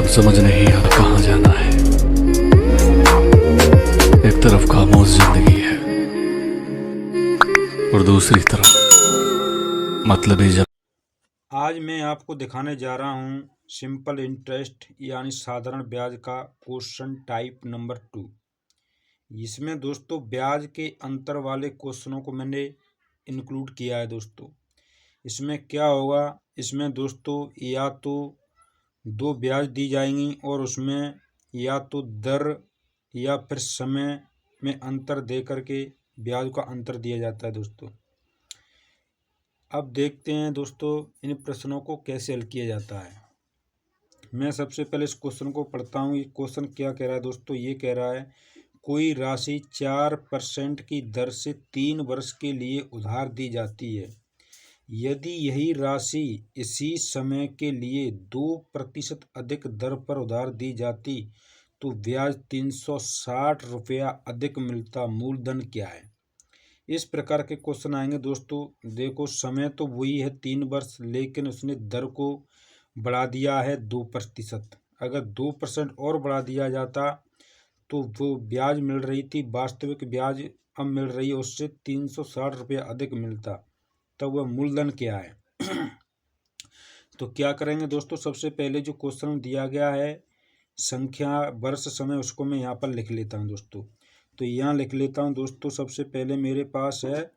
अब समझ नहीं आता कहाँ जाना है। एक तरफ खामोश जिंदगी है और दूसरी तरफ मतलबी आज मैं आपको दिखाने जा रहा हूँ सिंपल इंटरेस्ट यानी साधारण ब्याज का क्वेश्चन टाइप नंबर 2। इसमें दोस्तों ब्याज के अंतर वाले क्वेश्चनों को मैंने इंक्लूड किया है। दोस्तों इसमें क्या होगा, इसमें दोस्तों या तो दो ब्याज दी जाएंगी और उसमें या तो दर या फिर समय में अंतर दे करके ब्याज का अंतर दिया जाता है। दोस्तों अब देखते हैं दोस्तों इन प्रश्नों को कैसे हल किया जाता है। मैं सबसे पहले इस क्वेश्चन को पढ़ता हूँ। ये क्वेश्चन क्या कह रहा है दोस्तों, ये कह रहा है कोई राशि 4% की दर से 3 वर्ष के लिए उधार दी जाती है। यदि यही राशि इसी समय के लिए 2% अधिक दर पर उधार दी जाती तो ब्याज 360 रुपया अधिक मिलता। मूलधन क्या है। इस प्रकार के क्वेश्चन आएंगे दोस्तों। देखो समय तो वही है 3 वर्ष, लेकिन उसने दर को बढ़ा दिया है 2%। अगर 2% और बढ़ा दिया जाता तो वो ब्याज मिल रही थी, वास्तविक ब्याज अब मिल रही है उससे 360 रुपया अधिक मिलता। तब वह मूलधन क्या है। तो क्या करेंगे दोस्तों, सबसे पहले जो क्वेश्चन दिया गया है संख्या वर्ष समय उसको मैं यहाँ पर लिख लेता हूँ दोस्तों। तो यहाँ लिख लेता हूँ दोस्तों। सबसे पहले मेरे पास है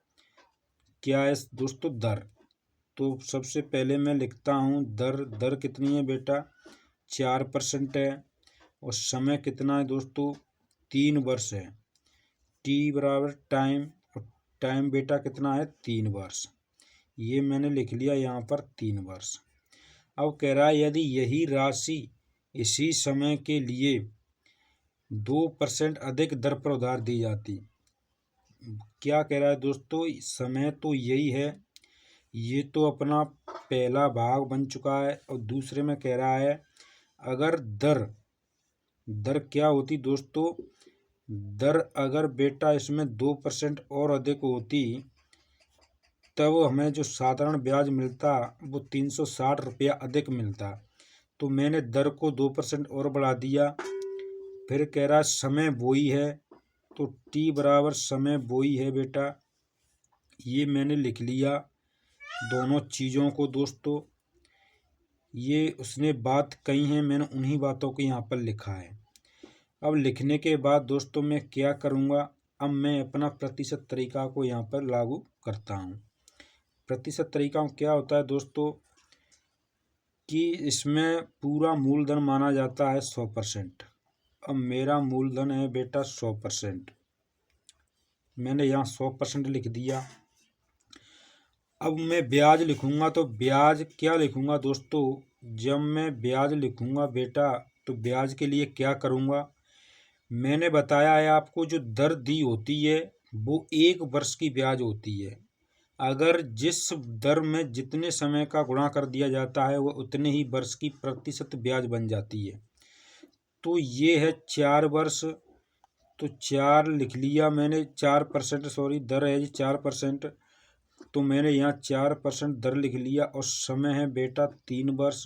क्या है दोस्तों, दर। तो सबसे पहले मैं लिखता हूँ दर कितनी है बेटा, 4% है। और समय कितना है दोस्तों, 3 वर्ष है। टी बराबर टाइम, और टाइम बेटा कितना है, 3 वर्ष। ये मैंने लिख लिया यहाँ पर 3 वर्ष। अब कह रहा है यदि यही राशि इसी समय के लिए 2% अधिक दर पर उधार दी जाती। क्या कह रहा है दोस्तों, समय तो यही है, ये तो अपना पहला भाग बन चुका है। और दूसरे में कह रहा है अगर दर क्या होती दोस्तों, दर अगर बेटा इसमें 2% और अधिक होती तब हमें जो साधारण ब्याज मिलता वो 360 रुपया अधिक मिलता। तो मैंने दर को 2% और बढ़ा दिया। फिर कह रहा है समय वही है, तो टी बराबर समय वही है बेटा। ये मैंने लिख लिया दोनों चीज़ों को दोस्तों। ये उसने बात कही है, मैंने उन्हीं बातों को यहाँ पर लिखा है। अब लिखने के बाद दोस्तों मैं क्या करूँगा, अब मैं अपना प्रतिशत तरीका को यहाँ पर लागू करता हूँ। प्रतिशत तरीका क्या होता है दोस्तों कि इसमें पूरा मूलधन माना जाता है 100%। अब मेरा मूलधन है बेटा 100%, मैंने यहाँ 100% लिख दिया। अब मैं ब्याज लिखूंगा तो ब्याज क्या लिखूंगा दोस्तों, जब मैं ब्याज लिखूंगा बेटा तो ब्याज के लिए क्या करूंगा, मैंने बताया है आपको जो दर दी होती है वो 1 वर्ष की ब्याज होती है। अगर जिस दर में जितने समय का गुणा कर दिया जाता है वह उतने ही वर्ष की प्रतिशत ब्याज बन जाती है। तो ये है 4 वर्ष, तो 4 लिख लिया मैंने, 4% सॉरी दर है जी 4%। तो मैंने यहाँ 4% दर लिख लिया। और समय है बेटा 3 वर्ष,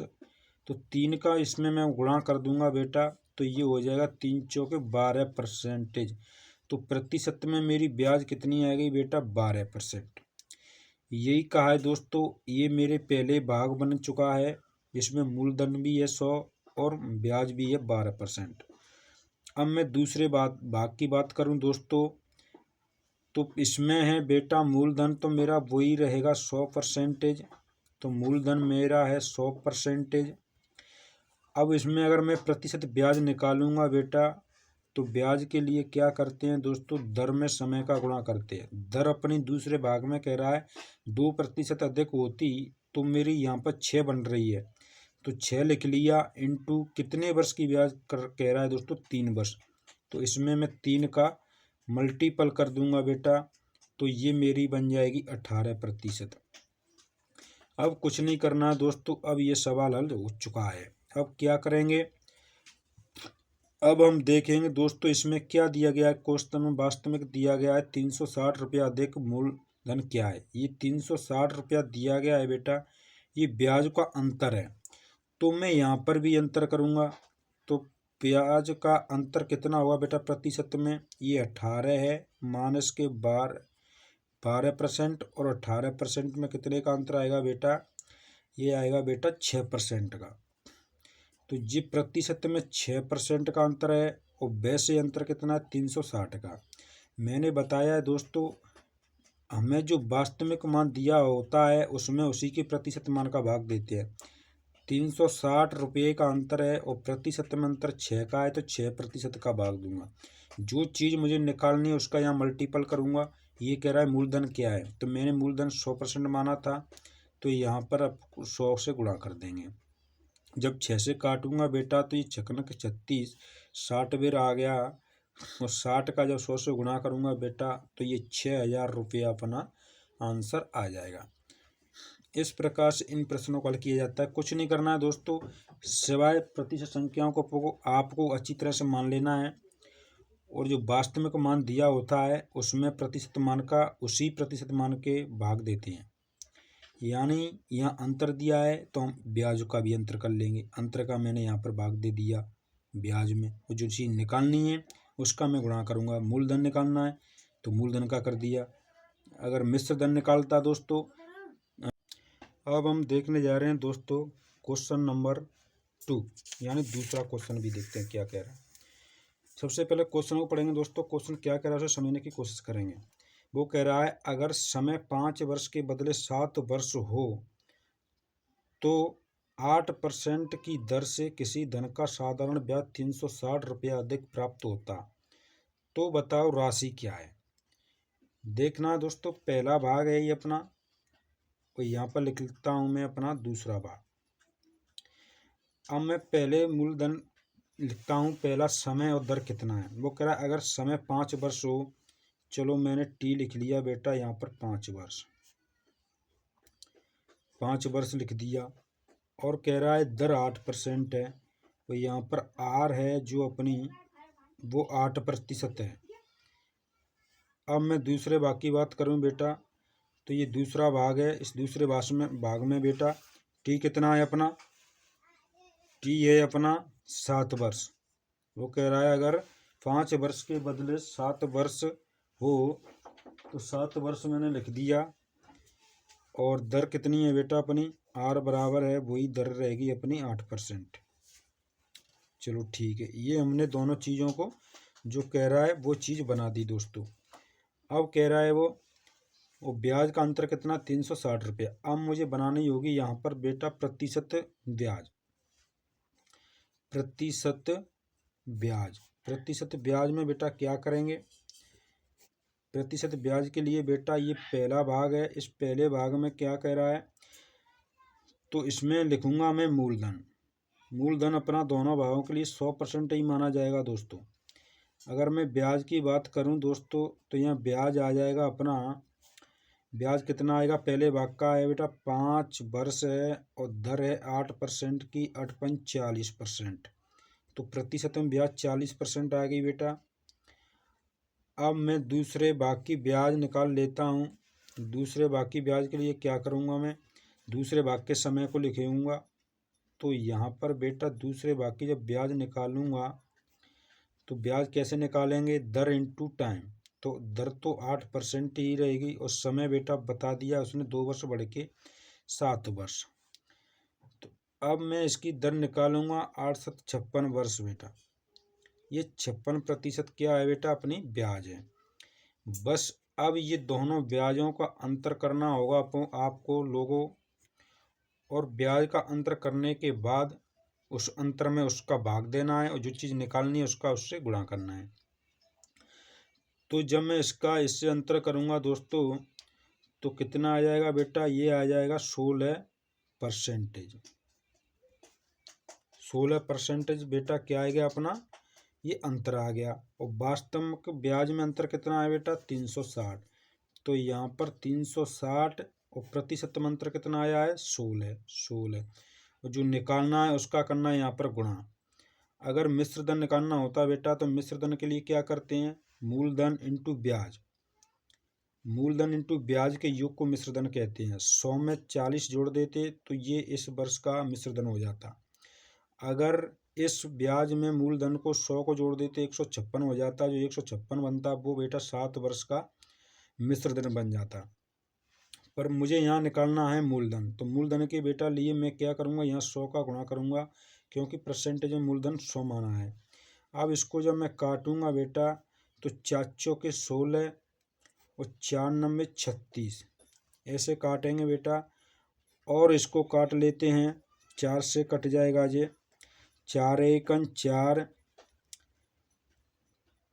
तो 3 का इसमें मैं गुणा कर दूंगा बेटा, तो ये हो जाएगा 3 चौके 12%। तो प्रतिशत में मेरी ब्याज कितनी आएगी बेटा, 12%। यही कहा है दोस्तों। ये मेरे पहले भाग बन चुका है, इसमें मूलधन भी है 100 और ब्याज भी है 12%। अब मैं दूसरे भाग की बात करूं दोस्तों, तो इसमें है बेटा मूलधन तो मेरा वही रहेगा 100%। तो मूलधन मेरा है 100%। अब इसमें अगर मैं प्रतिशत ब्याज निकालूंगा बेटा तो ब्याज के लिए क्या करते हैं दोस्तों, दर में समय का गुणा करते हैं। दर अपनी दूसरे भाग में कह रहा है 2% अधिक होती तो मेरी यहाँ पर 6 बन रही है, तो 6 लिख लिया इंटू कितने वर्ष की ब्याज कह रहा है दोस्तों, 3 वर्ष। तो इसमें मैं 3 का मल्टीपल कर दूंगा बेटा, तो ये मेरी बन जाएगी 18%। अब कुछ नहीं करना है दोस्तों, अब ये सवाल हल हो चुका है। अब क्या करेंगे, अब हम देखेंगे दोस्तों इसमें क्या दिया गया है। क्वेश्चन में वास्तविक दिया गया है 360 रुपया अधिक मूलधन क्या है। ये 360 रुपया दिया गया है बेटा, ये ब्याज का अंतर है। तो मैं यहाँ पर भी अंतर करूँगा, तो ब्याज का अंतर कितना होगा बेटा प्रतिशत में, ये 18 है माइनस के 12% और 18% में कितने का अंतर आएगा बेटा, ये आएगा बेटा 6% का। तो जी प्रतिशत में 6% का अंतर है और वैसे अंतर कितना है 360 का। मैंने बताया है दोस्तों, हमें जो वास्तविक मान दिया होता है उसमें उसी के प्रतिशत मान का भाग देते हैं। 360 रुपये का अंतर है और प्रतिशत में अंतर 6 का है, तो 6% का भाग दूंगा। जो चीज़ मुझे निकालनी है उसका यहाँ मल्टीपल करूँगा। ये कह रहा है मूलधन क्या है, तो मैंने मूलधन 100% माना था, तो यहाँ पर अब 100 से गुणा कर देंगे। जब 6 से काटूंगा बेटा तो ये 6×36 60 बेर आ गया, और 60 का जब 100 से गुणा करूंगा बेटा तो ये 6000 रुपया अपना आंसर आ जाएगा। इस प्रकार से इन प्रश्नों को हल किया जाता है। कुछ नहीं करना है दोस्तों, सिवाय प्रतिशत संख्याओं को आपको अच्छी तरह से मान लेना है, और जो वास्तविक मान दिया होता है उसमें प्रतिशत मान का उसी प्रतिशत मान के भाग देते हैं। यानी यहाँ अंतर दिया है तो हम ब्याज का भी अंतर कर लेंगे। अंतर का मैंने यहाँ पर भाग दे दिया ब्याज में, और जो चीज़ निकालनी है उसका मैं गुणा करूँगा। मूलधन निकालना है तो मूलधन का कर दिया। अगर मिश्र धन निकालता दोस्तों, अब हम देखने जा रहे हैं दोस्तों क्वेश्चन नंबर 2, यानी दूसरा क्वेश्चन भी देखते हैं क्या कह रहा है। सबसे पहले क्वेश्चन को पढ़ेंगे दोस्तों, क्वेश्चन क्या कह रहा है उसे समझने की कोशिश करेंगे। वो कह रहा है अगर समय 5 वर्ष के बदले 7 वर्ष हो तो 8% की दर से किसी धन का साधारण ब्याज 360 रुपया अधिक प्राप्त होता, तो बताओ राशि क्या है। देखना है दोस्तों, पहला भाग है ये अपना, और यहाँ पर लिख लेता हूँ मैं अपना दूसरा भाग। अब मैं पहले मूलधन लिखता हूँ, पहला समय और दर कितना है। वो कह रहा है अगर समय 5 वर्ष हो, चलो मैंने टी लिख लिया बेटा यहाँ पर 5 वर्ष, 5 वर्ष लिख दिया, और कह रहा है दर 8% है, तो यहाँ पर आर है जो अपनी वो 8% है। अब मैं दूसरे भाग की बात करूँ बेटा, तो ये दूसरा भाग है, इस दूसरे भाग में बेटा टी कितना है अपना, टी है अपना 7 वर्ष। वो कह रहा है अगर 5 वर्ष के बदले 7 वर्ष हो तो 7 वर्ष मैंने लिख दिया, और दर कितनी है बेटा अपनी, आर बराबर है वही दर रहेगी अपनी 8%। चलो ठीक है, ये हमने दोनों चीज़ों को जो कह रहा है वो चीज़ बना दी दोस्तों। अब कह रहा है वो ब्याज का अंतर कितना 360 रुपये। अब मुझे बनानी होगी यहाँ पर बेटा प्रतिशत ब्याज। प्रतिशत ब्याज में बेटा क्या करेंगे, प्रतिशत ब्याज के लिए बेटा ये पहला भाग है, इस पहले भाग में क्या कह रहा है, तो इसमें लिखूंगा मैं मूलधन। मूलधन अपना दोनों भागों के लिए 100% ही माना जाएगा दोस्तों। अगर मैं ब्याज की बात करूं दोस्तों, तो यहाँ ब्याज आ जाएगा अपना, ब्याज कितना आएगा, पहले भाग का है बेटा 5 वर्ष है, और दर है 8% की, 8 40%, तो प्रतिशत में ब्याज 40% आ गई बेटा। अब मैं दूसरे भाग की ब्याज निकाल लेता हूँ। दूसरे भाग की ब्याज के लिए क्या करूँगा, मैं दूसरे भाग के समय को लिखूँगा। तो यहाँ पर बेटा दूसरे भाग की जब ब्याज निकालूंगा तो ब्याज कैसे निकालेंगे, दर इंटू टाइम, तो दर तो 8% ही रहेगी, और समय बेटा बता दिया उसने 2 वर्ष बढ़ के 7 वर्ष। तो अब मैं इसकी दर निकालूंगा 8 7 56 वर्ष बेटा। ये 56% क्या है बेटा, अपनी ब्याज है। बस अब ये दोनों ब्याजों का अंतर करना होगा आपको लोगों, और ब्याज का अंतर करने के बाद उस अंतर में उसका भाग देना है, और जो चीज़ निकालनी है उसका उससे गुणा करना है। तो जब मैं इससे अंतर करूँगा दोस्तों, तो कितना आ जाएगा बेटा, ये आ जाएगा 16%। 16% बेटा क्या आ गया अपना, ये अंतर आ गया। और वास्तविक ब्याज में अंतर कितना है बेटा 360, तो यहाँ पर 360, और प्रतिशत में अंतर कितना आया है 16। और जो निकालना है उसका करना है यहाँ पर गुणा। अगर मिश्र धन निकालना होता बेटा तो मिश्र धन के लिए क्या करते हैं, मूलधन इंटू ब्याज, मूलधन इंटू ब्याज के योग को मिश्र धन कहते हैं। 100 में 40 जोड़ देते तो ये इस वर्ष का मिश्र धन हो जाता। अगर इस ब्याज में मूलधन को 100 को जोड़ देते 156 हो जाता। जो 156 बनता वो बेटा 7 वर्ष का मिश्र धन बन जाता। पर मुझे यहाँ निकालना है मूलधन, तो मूलधन के बेटा लिए मैं क्या करूँगा, यहाँ 100 का गुणा करूँगा, क्योंकि परसेंटेज में मूलधन 100 माना है। अब इसको जब मैं काटूँगा बेटा तो 4 चौके 16 और 4 नंबे 36 ऐसे काटेंगे बेटा। और इसको काट लेते हैं, 4 से कट जाएगा ये, 4 एकन 4,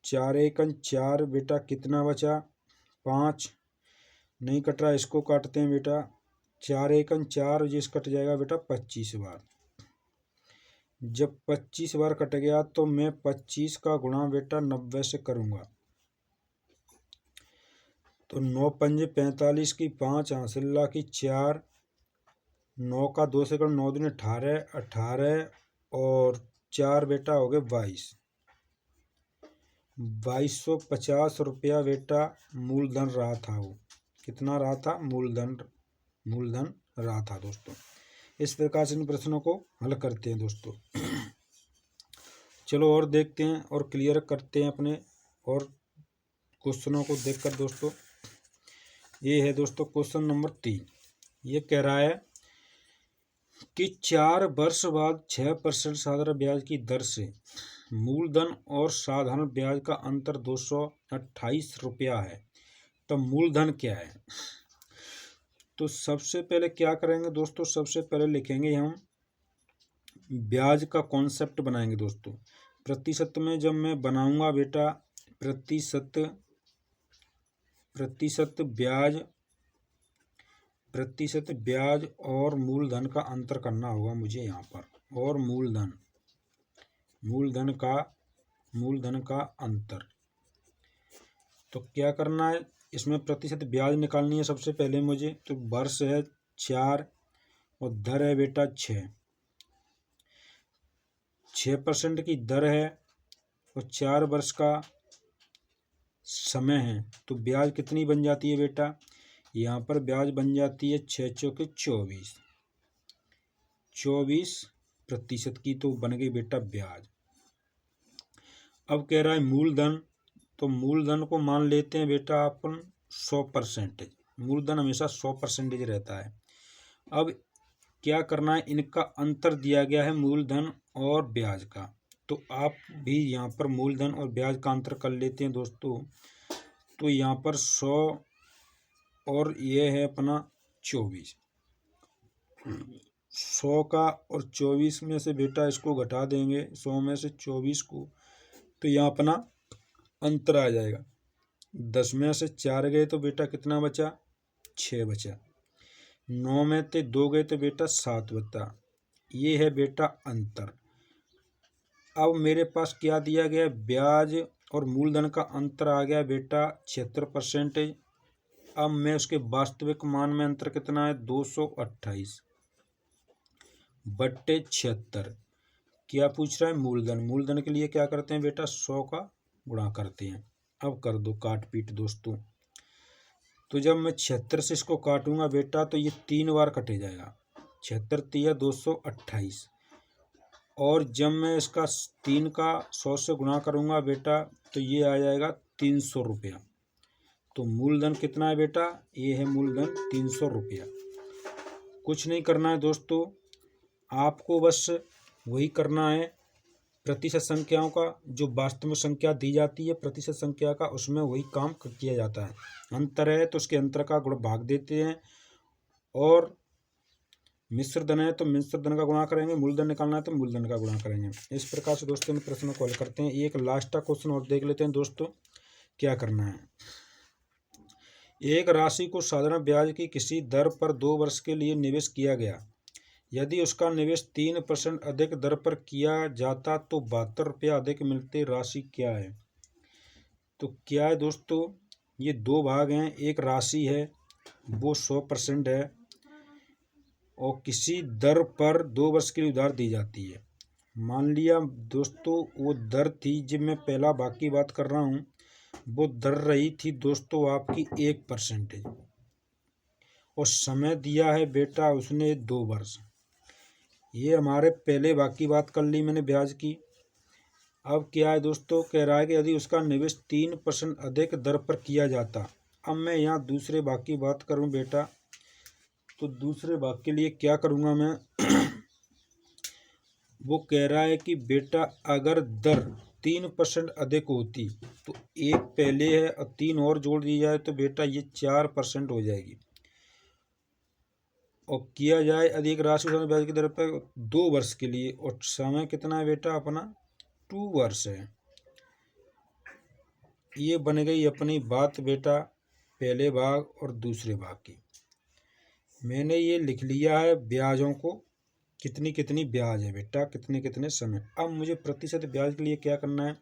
4 एकन 4 बेटा कितना बचा 5, नहीं कट रहा, इसको काटते हैं बेटा, 4 एकन 4 जिस कट जाएगा बेटा 25 बार। जब 25 बार कट गया तो मैं 25 का गुणा बेटा 90 से करूँगा, तो 9 पंजे 45 की 5 हासिल्ला की 4, 9 का 2 से करो 9 दूनी 18, 18 और 4 बेटा हो गए 22, 2250 रुपया बेटा मूलधन रहा था। वो कितना रहा था, मूलधन रहा था दोस्तों। इस प्रकार से इन प्रश्नों को हल करते हैं दोस्तों। चलो और देखते हैं और क्लियर करते हैं अपने और क्वेश्चनों को देखकर दोस्तों। ये है दोस्तों क्वेश्चन नंबर 3। ये कह रहा है कि 4 वर्ष बाद 6% साधारण ब्याज की दर से मूलधन और साधारण ब्याज का अंतर 228 रुपया है, तो मूलधन क्या है। तो सबसे पहले क्या करेंगे दोस्तों, सबसे पहले लिखेंगे हम ब्याज का कॉन्सेप्ट बनाएंगे दोस्तों। प्रतिशत में जब मैं बनाऊंगा बेटा प्रतिशत ब्याज और मूलधन का अंतर करना होगा मुझे यहाँ पर, और मूलधन का अंतर। तो क्या करना है, इसमें प्रतिशत ब्याज निकालनी है सबसे पहले मुझे। तो वर्ष है 4 और दर है बेटा 6% की दर है और 4 वर्ष का समय है, तो ब्याज कितनी बन जाती है बेटा, यहाँ पर ब्याज बन जाती है 6 चौके 24% की, तो बन गई बेटा ब्याज। अब कह रहा है मूलधन, तो मूलधन को मान लेते हैं बेटा अपन 100%। मूलधन हमेशा 100% रहता है। अब क्या करना है, इनका अंतर दिया गया है मूलधन और ब्याज का, तो आप भी यहाँ पर मूलधन और ब्याज का अंतर कर लेते हैं दोस्तों। तो यहाँ पर 100 और ये है अपना 24, 100 का और 24 में से बेटा इसको घटा देंगे, 100 में से 24 को, तो यहाँ अपना अंतर आ जाएगा। 10 में से 4 गए तो बेटा कितना बचा, 6 बचा। 9 में से 2 गए तो बेटा 7 बचा। ये है बेटा अंतर। अब मेरे पास क्या दिया गया, ब्याज और मूलधन का अंतर आ गया बेटा 76%। अब मैं उसके वास्तविक मान में अंतर कितना है, 228 बट्टे 76। क्या पूछ रहा है, मूलधन के लिए क्या करते हैं बेटा 100 का गुणा करते हैं। अब कर दो काट पीट दोस्तों। तो जब मैं 76 से इसको काटूंगा बेटा तो ये 3 बार कटे जाएगा, 76 तिया 228, और जब मैं इसका 3 का 100 से गुणा करूंगा बेटा तो ये आ जाएगा 300 रुपया। तो मूलधन कितना है बेटा, ये है मूलधन 300 रुपया। कुछ नहीं करना है दोस्तों, आपको बस वही करना है, प्रतिशत संख्याओं का जो वास्तव में संख्या दी जाती है प्रतिशत संख्या का, उसमें वही काम किया जाता है। अंतर है तो उसके अंतर का गुण भाग देते हैं, और मिश्र धन है तो मिश्र धन का गुणा करेंगे, मूलधन निकालना है तो मूलधन का गुणा करेंगे। इस प्रकार से दोस्तों इन प्रश्नों को हल करते हैं। एक लास्ट क्वेश्चन और देख लेते हैं दोस्तों, क्या करना है। एक राशि को साधारण ब्याज की किसी दर पर 2 वर्ष के लिए निवेश किया गया, यदि उसका निवेश 3% अधिक दर पर किया जाता तो 72 रुपया अधिक मिलते, राशि क्या है। तो क्या है दोस्तों, ये 2 भाग हैं। एक राशि है वो 100% है और किसी दर पर 2 वर्ष के लिए उधार दी जाती है। मान लिया दोस्तों वो दर थी, जब मैं पहला भाग की बात कर रहा हूँ, वो दर रही थी दोस्तों आपकी 1%, और समय दिया है बेटा उसने 2 वर्ष। ये हमारे पहले भाग की बात कर ली मैंने ब्याज की। अब क्या है दोस्तों, कह रहा है कि यदि उसका निवेश 3% अधिक दर पर किया जाता। अब मैं यहाँ दूसरे भाग की बात करूँ बेटा, तो दूसरे भाग के लिए क्या करूँगा मैं वो कह रहा है कि बेटा अगर दर 3% अधिक होती तो एक पहले है और 3 और जोड़ दी जाए तो बेटा ये 4% हो जाएगी। और किया जाए यदि एक राशि समय ब्याज की दर पर 2 वर्ष के लिए, और समय कितना है बेटा अपना 2 वर्ष है। ये बन गई अपनी बात बेटा पहले भाग और दूसरे भाग की। मैंने ये लिख लिया है ब्याजों को, कितनी कितनी ब्याज है बेटा, कितने कितने समय। अब मुझे प्रतिशत ब्याज के लिए क्या करना है,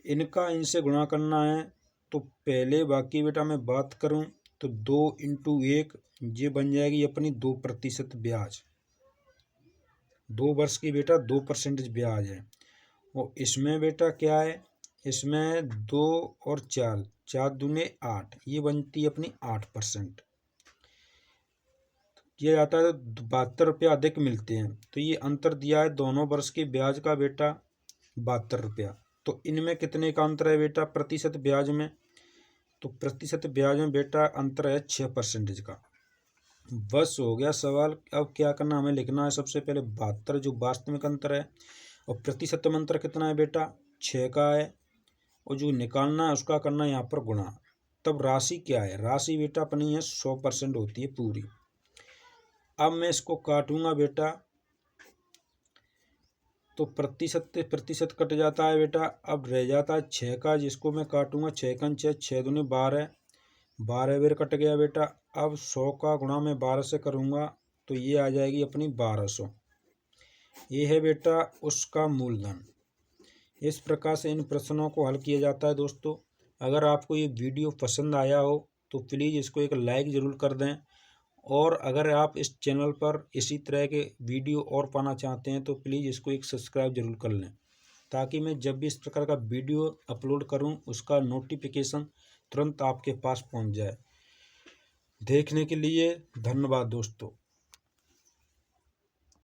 इनका इनसे गुणा करना है। तो पहले भाग की बेटा मैं बात करूं तो 2 × 1 ये बन जाएगी अपनी 2% ब्याज। 2 वर्ष की बेटा 2% ब्याज है। और इसमें बेटा क्या है, इसमें 2 और 4, 4 दूने 8, ये बनती है अपनी 8%। किया जाता है तो 72 रुपया अधिक मिलते हैं। तो ये अंतर दिया है दोनों वर्ष के ब्याज का बेटा 72 रुपया। तो इनमें कितने का अंतर है बेटा प्रतिशत ब्याज में, तो प्रतिशत ब्याज में बेटा अंतर है 6% का। बस हो गया सवाल। अब क्या करना, हमें लिखना है सबसे पहले 72 जो वास्तविक अंतर है, और प्रतिशत में अंतर कितना है बेटा 6 का है, और जो निकालना है उसका करना है यहाँ पर गुणा। तब राशि क्या है, राशि बेटा अपनी है 100% होती है पूरी। अब मैं इसको काटूंगा बेटा तो प्रतिशत कट जाता है बेटा। अब रह जाता है 6 का, जिसको मैं काटूंगा 6 का 6, 6 दूनी 12, 12 बेर कट गया बेटा। अब 100 का गुणा मैं 12 से करूंगा तो ये आ जाएगी अपनी 1200। ये है बेटा उसका मूलधन। इस प्रकार से इन प्रश्नों को हल किया जाता है दोस्तों। अगर आपको ये वीडियो पसंद आया हो तो प्लीज़ इसको एक लाइक ज़रूर कर दें, और अगर आप इस चैनल पर इसी तरह के वीडियो और पाना चाहते हैं तो प्लीज़ इसको एक सब्सक्राइब ज़रूर कर लें, ताकि मैं जब भी इस प्रकार का वीडियो अपलोड करूं उसका नोटिफिकेशन तुरंत आपके पास पहुंच जाए। देखने के लिए धन्यवाद दोस्तों।